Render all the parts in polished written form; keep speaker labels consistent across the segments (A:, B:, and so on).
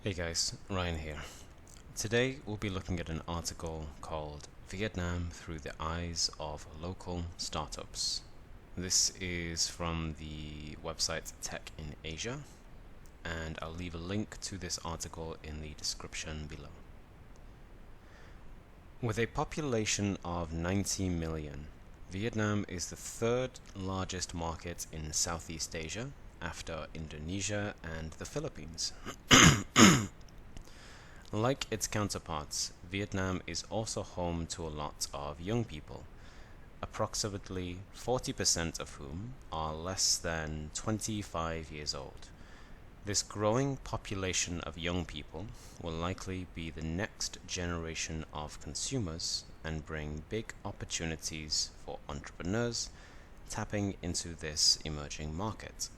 A: Hey guys, Ryan here. Today we'll be looking at an article called Vietnam Through the Eyes of Local Startups. This is from the website Tech in Asia, and I'll leave a link to this article in the description below. With a population of 90 million, Vietnam is the third largest market in Southeast Asia after Indonesia and the Philippines. Like its counterparts, Vietnam is also home to a lot of young people, approximately 40% of whom are less than 25 years old. This growing population of young people will likely be the next generation of consumers and bring big opportunities for entrepreneurs tapping into this emerging market.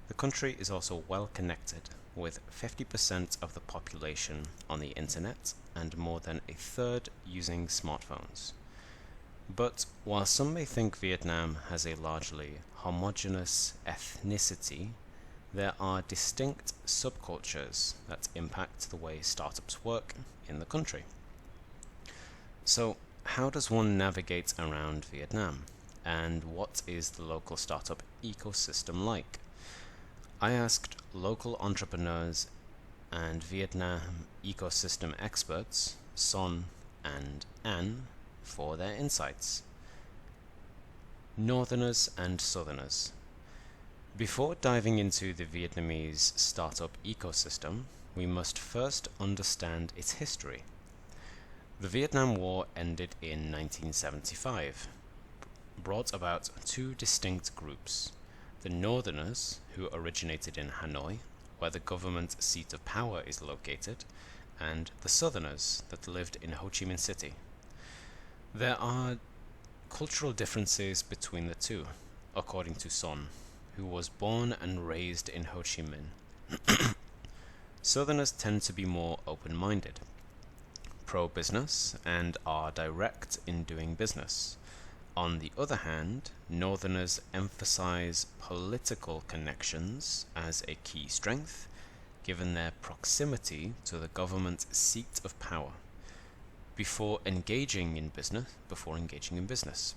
A: The country is also well connected, with 50% of the population on the internet and more than a third using smartphones. But while some may think Vietnam has a largely homogeneous ethnicity, there are distinct subcultures that impact the way startups work in the country. So, how does one navigate around Vietnam? And what is the local startup ecosystem like? I asked local entrepreneurs and Vietnam ecosystem experts, Son and An, for their insights. Northerners and Southerners. Before diving into the Vietnamese startup ecosystem, we must first understand its history. The Vietnam War ended in 1975, brought about two distinct groups. The Northerners, who originated in Hanoi, where the government seat of power is located, and the Southerners that lived in Ho Chi Minh City. There are cultural differences between the two, according to Son, who was born and raised in Ho Chi Minh. Southerners tend to be more open-minded, pro-business, and are direct in doing business. On the other hand, Northerners emphasize political connections as a key strength, given their proximity to the government seat of power, before engaging in business.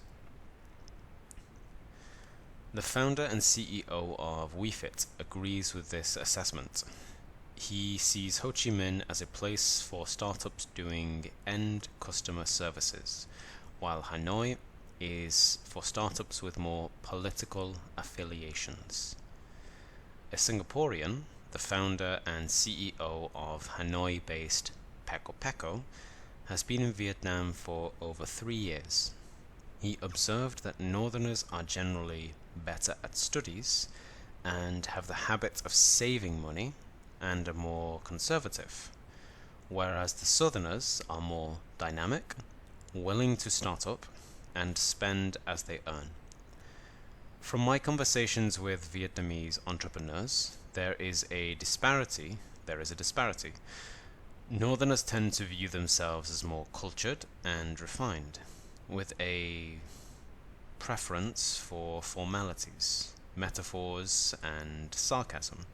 A: The founder and CEO of WeFit agrees with this assessment. He sees Ho Chi Minh as a place for startups doing end customer services, while Hanoi is for startups with more political affiliations. A Singaporean, the founder and CEO of Hanoi-based Peco Peco, has been in Vietnam for over 3 years. He observed that Northerners are generally better at studies and have the habit of saving money and are more conservative, whereas the Southerners are more dynamic, willing to start up, and spend as they earn. From my conversations with Vietnamese entrepreneurs, there is a disparity. Northerners tend to view themselves as more cultured and refined, with a preference for formalities, metaphors, and sarcasm,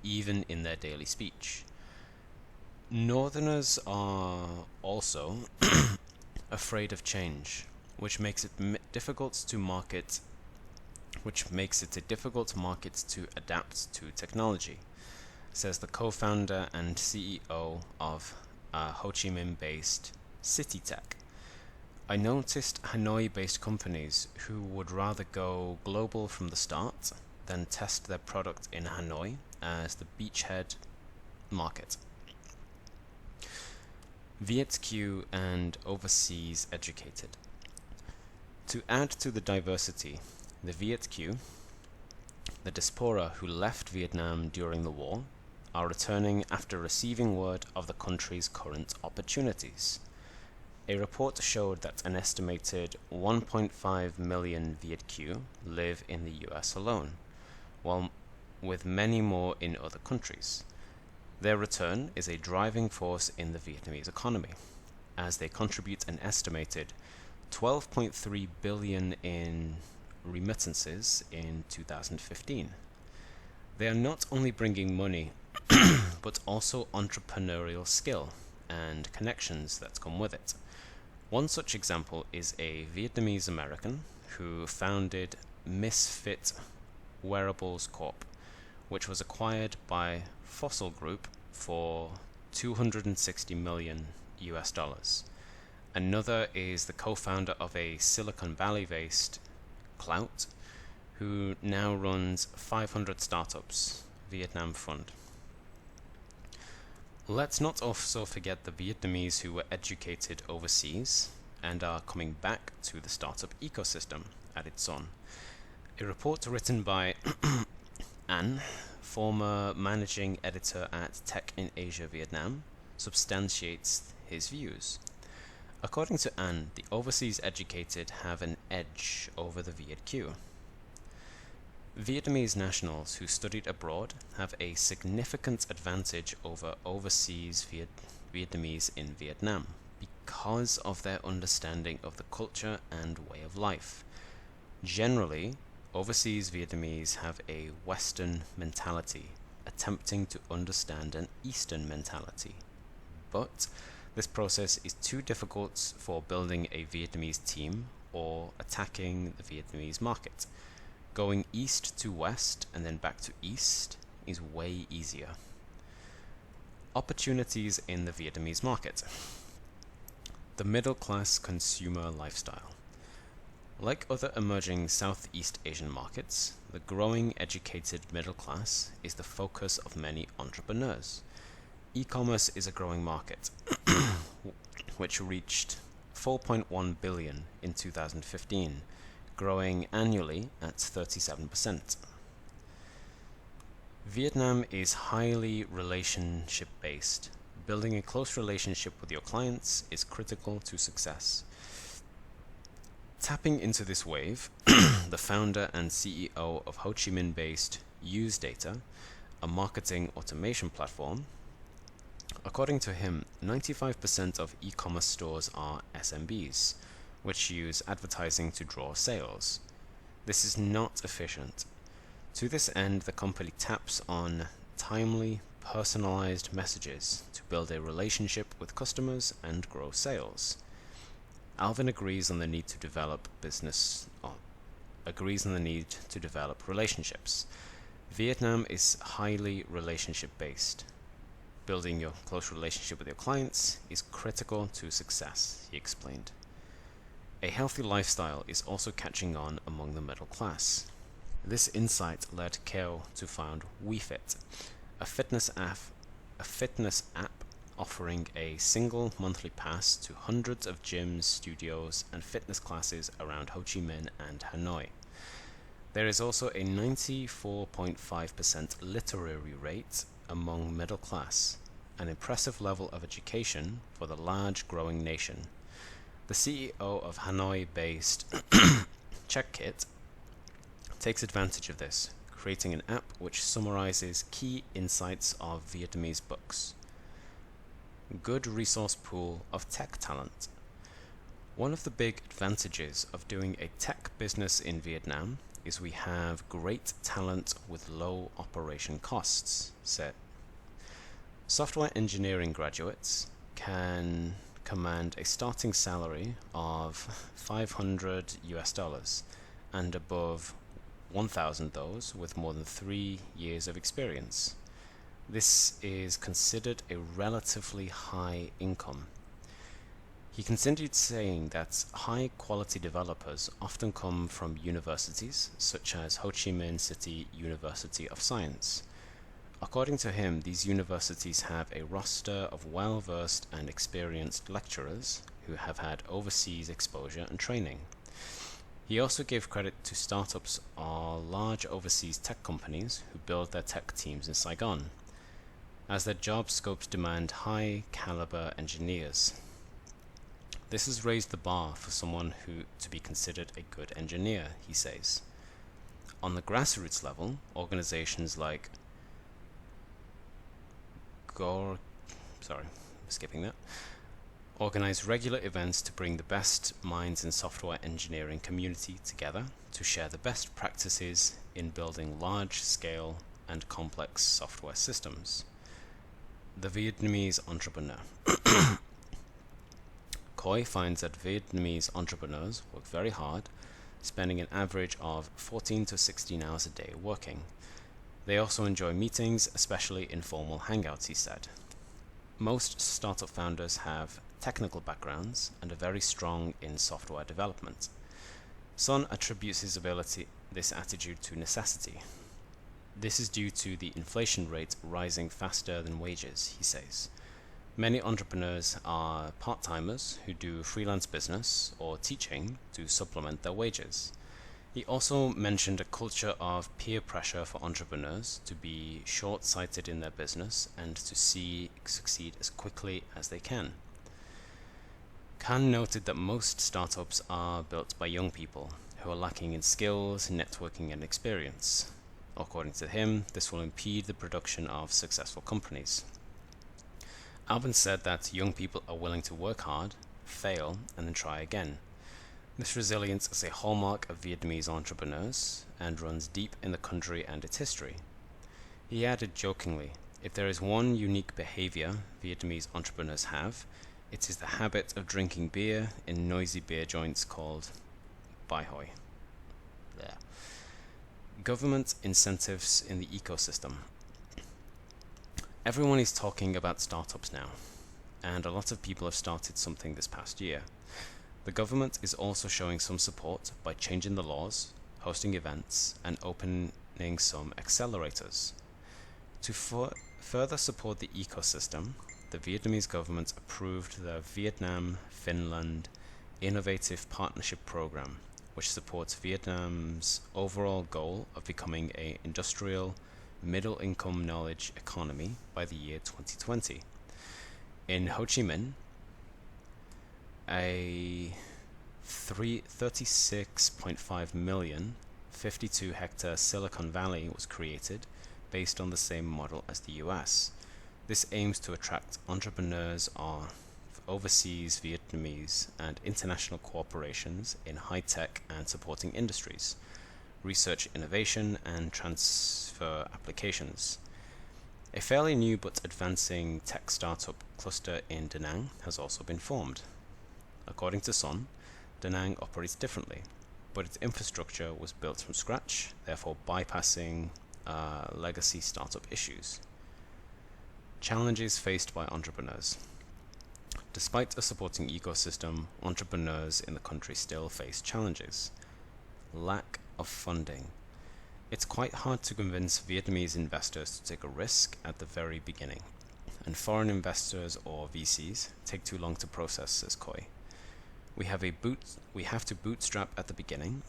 A: even in their daily speech. Northerners are also afraid of change, which makes it a difficult market to adapt to technology, says the co-founder and CEO of Ho Chi Minh-based CityTech. I noticed Hanoi-based companies who would rather go global from the start than test their product in Hanoi as the beachhead market. VietQ and overseas educated. To add to the diversity, the VietQ, the diaspora who left Vietnam during the war, are returning after receiving word of the country's current opportunities. A report showed that an estimated 1.5 million VietQ live in the US alone, while with many more in other countries. Their return is a driving force in the Vietnamese economy, as they contribute an estimated 12.3 billion in remittances in 2015. They are not only bringing money but also entrepreneurial skill and connections that come with it. One such example is a Vietnamese American who founded Misfit Wearables Corp, which was acquired by Fossil Group for 260 million US dollars. Another is the co-founder of a Silicon Valley-based Clout, who now runs 500 startups, Vietnam Fund. Let's not also forget the Vietnamese who were educated overseas and are coming back to the startup ecosystem, added Son. A report written by An, former managing editor at Tech in Asia Vietnam, substantiates his views. According to An, the overseas educated have an edge over the Viet Q. Vietnamese nationals who studied abroad have a significant advantage over overseas Vietnamese in Vietnam because of their understanding of the culture and way of life. Generally, overseas Vietnamese have a Western mentality, attempting to understand an Eastern mentality. But this process is too difficult for building a Vietnamese team or attacking the Vietnamese market. Going east to west and then back to east is way easier. Opportunities in the Vietnamese market. The middle-class consumer lifestyle. Like other emerging Southeast Asian markets, the growing educated middle class is the focus of many entrepreneurs. E-commerce is a growing market, which reached 4.1 billion in 2015, growing annually at 37%. Vietnam is highly relationship-based. Building a close relationship with your clients is critical to success. Tapping into this wave, the founder and CEO of Ho Chi Minh-based UseData, a marketing automation platform, according to him, 95% of e-commerce stores are SMBs, which use advertising to draw sales. This is not efficient. To this end, the company taps on timely, personalized messages to build a relationship with customers and grow sales. Alvin agrees on the need to develop relationships. Vietnam is highly relationship-based. Building your close relationship with your clients is critical to success, he explained. A healthy lifestyle is also catching on among the middle class. This insight led Keo to found WeFit, a fitness app offering a single monthly pass to hundreds of gyms, studios, and fitness classes around Ho Chi Minh and Hanoi. There is also a 94.5% literary rate among middle class, an impressive level of education for the large growing nation. The CEO of Hanoi-based CheckKit takes advantage of this, creating an app which summarizes key insights of Vietnamese books. Good resource pool of tech talent. One of the big advantages of doing a tech business in Vietnam is we have great talent with low operation costs, said. Software engineering graduates can command a starting salary of 500 US dollars and above 1,000 those with more than 3 years of experience. This is considered a relatively high income. He continued saying that high-quality developers often come from universities such as Ho Chi Minh City University of Science. According to him, these universities have a roster of well-versed and experienced lecturers who have had overseas exposure and training. He also gave credit to startups or large overseas tech companies who build their tech teams in Saigon, as their job scopes demand high-caliber engineers. This has raised the bar for someone who to be considered a good engineer, he says. On the grassroots level, organizations like organize regular events to bring the best minds in software engineering community together to share the best practices in building large-scale and complex software systems. The Vietnamese entrepreneur. Khoi finds that Vietnamese entrepreneurs work very hard, spending an average of 14 to 16 hours a day working. They also enjoy meetings, especially informal hangouts, he said. Most startup founders have technical backgrounds and are very strong in software development. Son attributes this attitude to necessity. This is due to the inflation rate rising faster than wages, he says. Many entrepreneurs are part-timers who do freelance business or teaching to supplement their wages. He also mentioned a culture of peer pressure for entrepreneurs to be short-sighted in their business and to succeed as quickly as they can. Khan noted that most startups are built by young people who are lacking in skills, networking, and experience. According to him, this will impede the production of successful companies. Alvin said that young people are willing to work hard, fail, and then try again. This resilience is a hallmark of Vietnamese entrepreneurs and runs deep in the country and its history. He added jokingly, if there is one unique behavior Vietnamese entrepreneurs have, it is the habit of drinking beer in noisy beer joints called Bai Hoi. There. Government incentives in the ecosystem. Everyone is talking about startups now, and a lot of people have started something this past year. The government is also showing some support by changing the laws, hosting events, and opening some accelerators. To further support the ecosystem, the Vietnamese government approved the Vietnam-Finland Innovative Partnership Program, which supports Vietnam's overall goal of becoming an industrial, middle-income knowledge economy by the year 2020. In Ho Chi Minh, a 36.5 million 52-hectare Silicon Valley was created based on the same model as the US. This aims to attract entrepreneurs of overseas Vietnamese and international corporations in high-tech and supporting industries, research innovation, and transfer applications. A fairly new but advancing tech startup cluster in Da Nang has also been formed. According to Son, Da Nang operates differently, but its infrastructure was built from scratch, therefore bypassing legacy startup issues. Challenges faced by entrepreneurs. Despite a supporting ecosystem, entrepreneurs in the country still face challenges. Lack of funding. It's quite hard to convince Vietnamese investors to take a risk at the very beginning, and foreign investors or VCs take too long to process, says Khoi. We have to bootstrap at the beginning,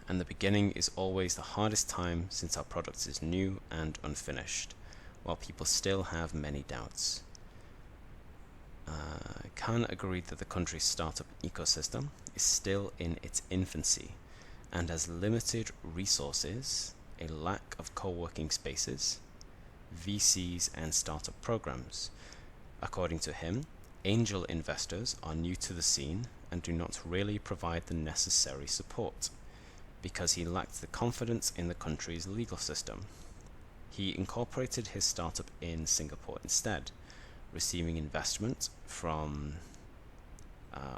A: and the beginning is always the hardest time since our product is new and unfinished, while people still have many doubts. Khan agreed that the country's startup ecosystem is still in its infancy and has limited resources, a lack of co-working spaces, VCs, and startup programs. According to him, angel investors are new to the scene and do not really provide the necessary support, because he lacked the confidence in the country's legal system. He incorporated his startup in Singapore instead, receiving investment from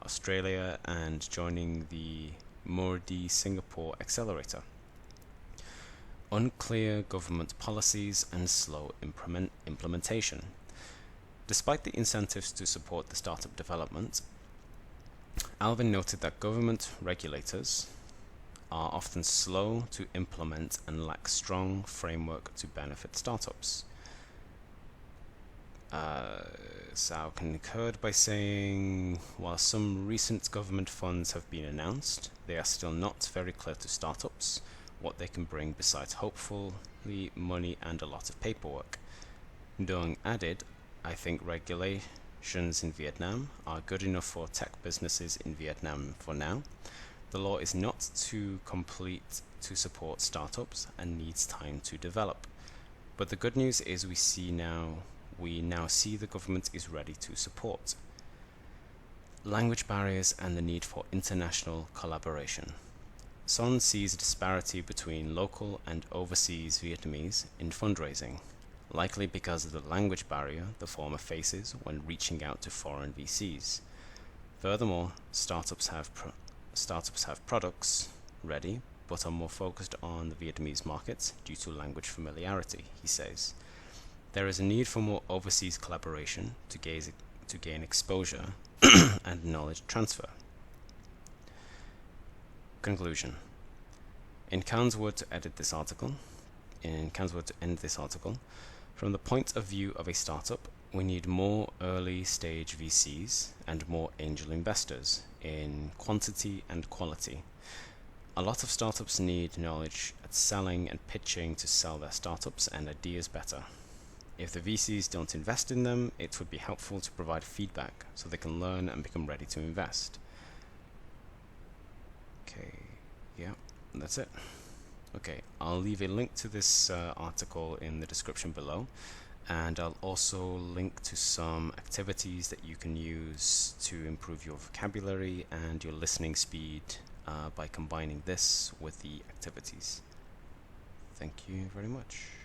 A: Australia and joining the Murdi Singapore Accelerator. Unclear government policies and slow implementation. Despite the incentives to support the startup development, Alvin noted that government regulators are often slow to implement and lack strong framework to benefit startups. Sao concurred by saying, while some recent government funds have been announced, they are still not very clear to startups what they can bring besides hopefully money and a lot of paperwork. Dung added, I think regulations in Vietnam are good enough for tech businesses in Vietnam for now. The law is not too complete to support startups and needs time to develop. But the good news is we now see the government is ready to support. Language barriers and the need for international collaboration. Son sees a disparity between local and overseas Vietnamese in fundraising. likely because of the language barrier the former faces when reaching out to foreign VCs. Furthermore, startups have products ready but are more focused on the Vietnamese market due to language familiarity, he says. There is a need for more overseas collaboration to gain exposure and knowledge transfer. Conclusion. In Khan's word to end this article, from the point of view of a startup, we need more early stage VCs and more angel investors in quantity and quality. A lot of startups need knowledge at selling and pitching to sell their startups and ideas better. If the VCs don't invest in them, it would be helpful to provide feedback so they can learn and become ready to invest. Okay, yeah, that's it. Okay, I'll leave a link to this article in the description below, and I'll also link to some activities that you can use to improve your vocabulary and your listening speed by combining this with the activities. Thank you very much.